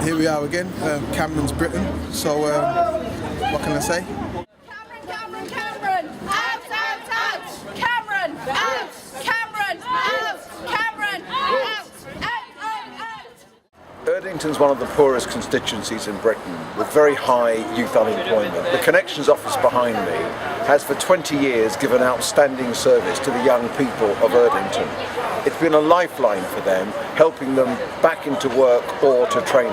here we are again. Cameron's Britain. So what can I say? Cameron! Out! Cameron! Out! Cameron! Out! Cameron! Out! Erdington's one of the poorest constituencies in Britain, with very high youth unemployment. The Connections Office behind me has for 20 years given outstanding service to the young people of Erdington. It's been a lifeline for them, helping them back into work or to training.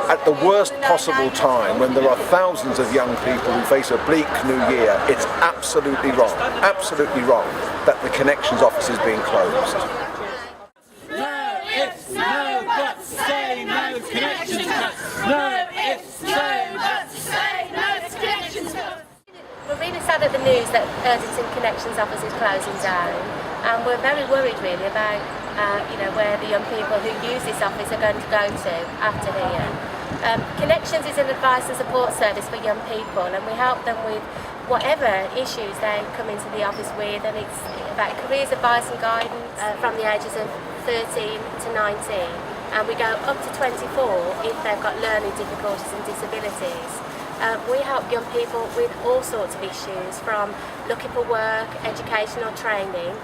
At the worst possible time, when there are thousands of young people who face a bleak new year, it's absolutely wrong that the Connections Office is being closed. No ifs, no buts, say no to Connections Cuts. No ifs, no buts, say no to Connections Cuts. We're really sad at the news that Erdington Connexions Office is closing down, and we're very worried really about where the young people who use this office are going to go to after here. Connections is an advice and support service for young people, and we help them with whatever issues they come into the office with, and it's about careers advice and guidance from the ages of 13 to 19, and we go up to 24 if they've got learning difficulties and disabilities. We help young people with all sorts of issues, from looking for work, educational training,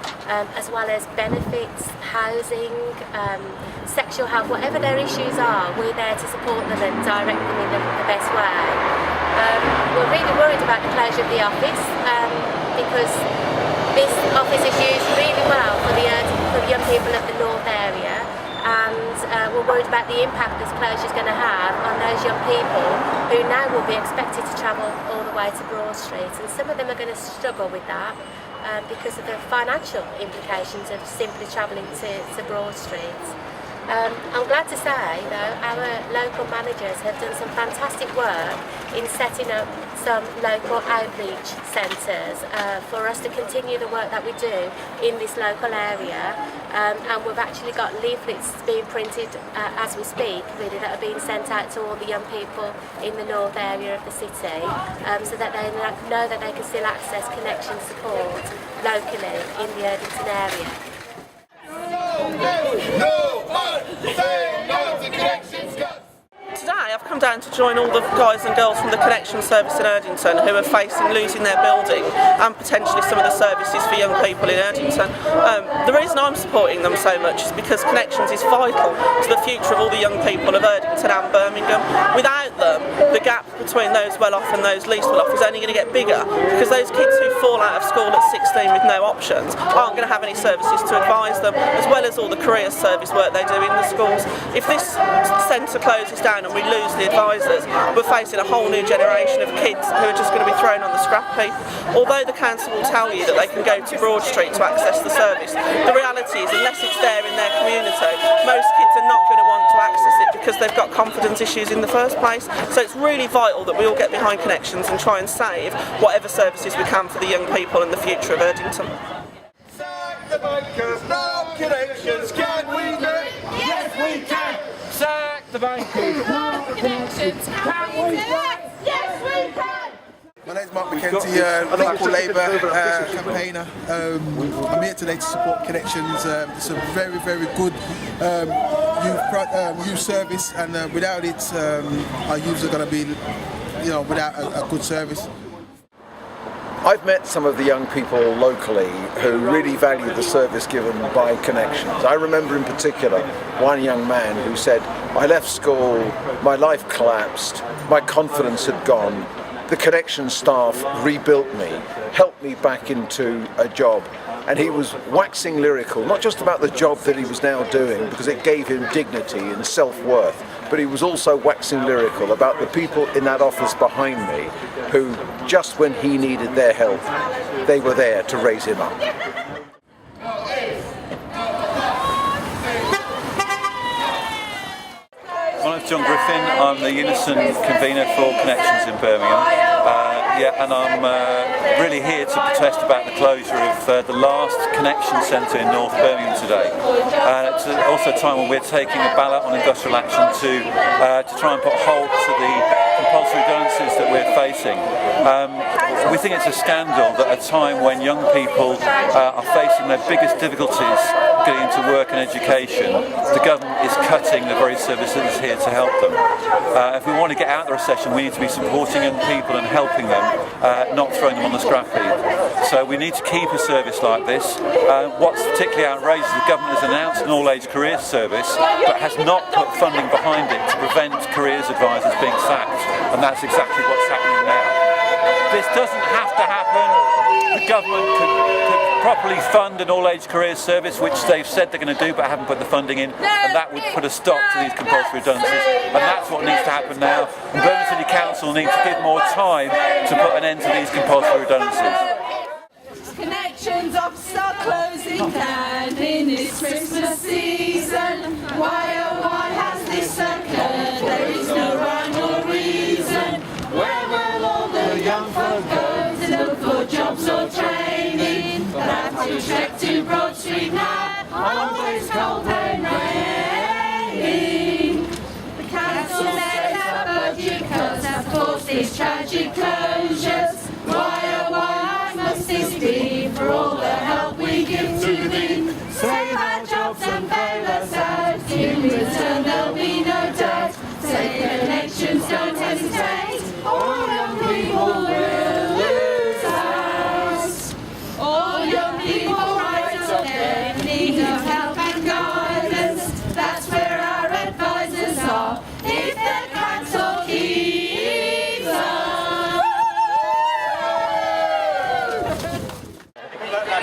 as well as benefits, housing, sexual health, whatever their issues are, we're there to support them and direct them in the best way. We're really worried about the closure of the office because this office is used really well for the young people of the North area, and we're worried about the impact this closure is going to have on those young people who now will be expected to travel all the way to Broad Street, and some of them are going to struggle with that because of the financial implications of simply travelling to Broad Street. I'm glad to say though our local managers have done some fantastic work in setting up some local outreach centres for us to continue the work that we do in this local area, and we've actually got leaflets being printed as we speak, really, that are being sent out to all the young people in the north area of the city, so that they know that they can still access connection support locally in the Erdington area. Today I've come down to join all the guys and girls from the Connection service in Erdington who are facing losing their building and potentially some of the services for young people in Erdington. The reason I'm supporting them so much is because Connections is vital to the future of all the young people of Erdington and Birmingham. Without them, the gap between those well off and those least well off is only going to get bigger, because those kids who fall out of school at 16 with no options aren't going to have any services to advise them, as well as all the career service work they do in the schools. If this centre closes down and we lose the advisors, we're facing a whole new generation of kids who are just going to be thrown on the scrap heap. Although the council will tell you that they can go to Broad Street to access the service, the reality is unless it's there in their community, most kids are not going to want to access it because they've got confidence issues in the first place. So it's really vital that we all get behind Connections and try and save whatever services we can for the young people and the future of Erdington. Sack the bankers, no Connections, can we do it? Yes we can! Sack the bankers, no Connections, can we do it? Yes we can! My name's Mark McKenzie, local Labour campaigner. I'm here today to support Connections. It's a very, very good youth service, and without it, our youths are going to be, without a good service. I've met some of the young people locally who really value the service given by Connections. I remember in particular one young man who said, "I left school, my life collapsed, my confidence had gone. The Connection staff rebuilt me, helped me back into a job." And he was waxing lyrical, not just about the job that he was now doing, because it gave him dignity and self-worth, but he was also waxing lyrical about the people in that office behind me who, just when he needed their help, they were there to raise him up. My name's John Griffin. I'm the Unison convener for Connections in Birmingham. Yeah, and I'm really here to protest about the closure of the last connection centre in North Birmingham today. It's also a time when we're taking a ballot on industrial action to try and put a halt to the compulsory redundancies that we're facing. We think it's a scandal that at a time when young people are facing their biggest difficulties getting into work and education, the government is cutting the very services here to help them. If we want to get out of the recession, we need to be supporting young people and helping them, not throwing them on the scrap heap. So we need to keep a service like this. What's particularly outrageous is the government has announced an all-age careers service, but has not put funding behind it to prevent careers advisors being sacked, and that's exactly what's happening now. This doesn't have to happen. The government could properly fund an all-age careers service, which they've said they're going to do but haven't put the funding in, and that would put a stop to these compulsory redundancies, and that's what needs to happen now. And Birmingham City Council needs to give more time to put an end to these compulsory redundancies. Connections offices are closing down in this Christmas season. Why oh why has this occurred? There is no rhyme or reason. Where will all the young folk go to look for jobs or training? They'll have to trek to Broad Street now, always cold and raining. The council let out budget cuts have caused these tragic closures. Why oh why must this be? For all the help we give to thee, save our jobs and bail us out. In return there'll be no doubt. Say connections, don't hesitate. All young people will lose us. All young people right up there in need of help and guidance. That's where our advisors are. If the council keeps us.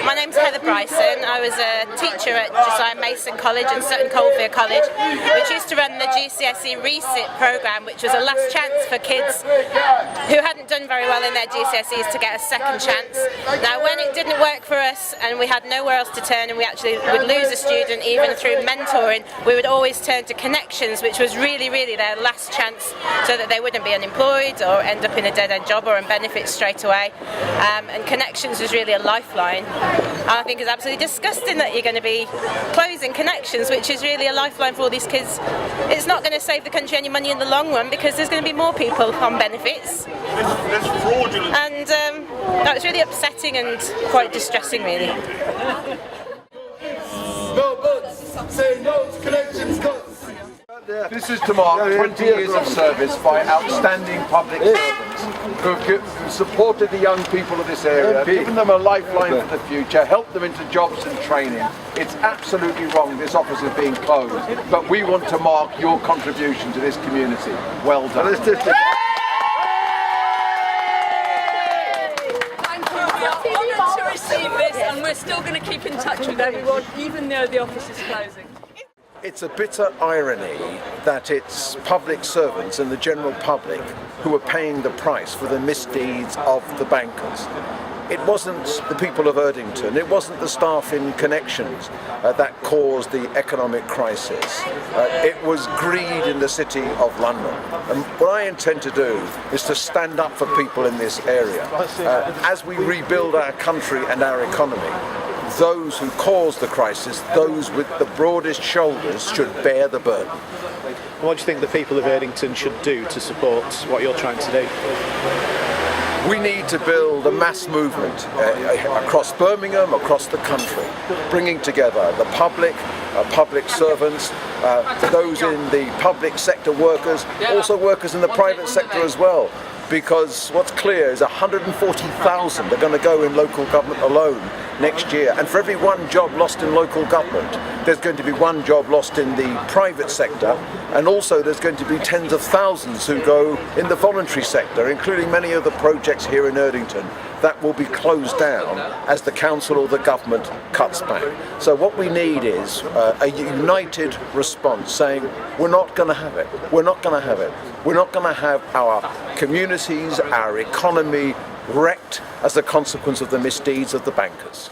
My name's Heather Bryson. I was a teacher at Josiah Mason College and Sutton Coldfield College, which used to run the GCSE Resit programme, which was a last chance for kids who hadn't done very well in their GCSEs to get a second chance. Now, when it didn't work for us and we had nowhere else to turn and we actually would lose a student even through mentoring, we would always turn to Connections, which was really, really their last chance so that they wouldn't be unemployed or end up in a dead-end job or on benefits straight away. And Connections was really a lifeline. I think it's absolutely disgusting that you're going to be closing Connections, which is really a lifeline for all these kids. It's not going to save the country any money in the long run because there's going to be more people on benefits. That's fraudulent. And no, it's really upsetting and quite distressing, really. No buts. Say no to Connections cuts. This is to mark 20 years of service by outstanding public servants who supported the young people of this area, given them a lifeline for the future, helped them into jobs and training. It's absolutely wrong this office is being closed, but we want to mark your contribution to this community. Well done. Thank you. We are honoured to receive this, and we're still going to keep in touch with everyone, even though the office is closing. It's a bitter irony that it's public servants and the general public who are paying the price for the misdeeds of the bankers. It wasn't the people of Erdington, it wasn't the staff in Connections that caused the economic crisis. It was greed in the city of London. And what I intend to do is to stand up for people in this area. As we rebuild our country and our economy, those who caused the crisis, those with the broadest shoulders, should bear the burden. What do you think the people of Erdington should do to support what you're trying to do? We need to build a mass movement across Birmingham, across the country, bringing together the public, public servants, those in the public sector workers, also workers in the private sector as well. Because what's clear is 140,000 are going to go in local government alone next year, and for every one job lost in local government there's going to be one job lost in the private sector, and also there's going to be tens of thousands who go in the voluntary sector, including many of the projects here in Erdington that will be closed down as the council or the government cuts back. So what we need is a united response saying we're not going to have it, we're not going to have it, we're not going to have our communities, our economy wrecked as a consequence of the misdeeds of the bankers.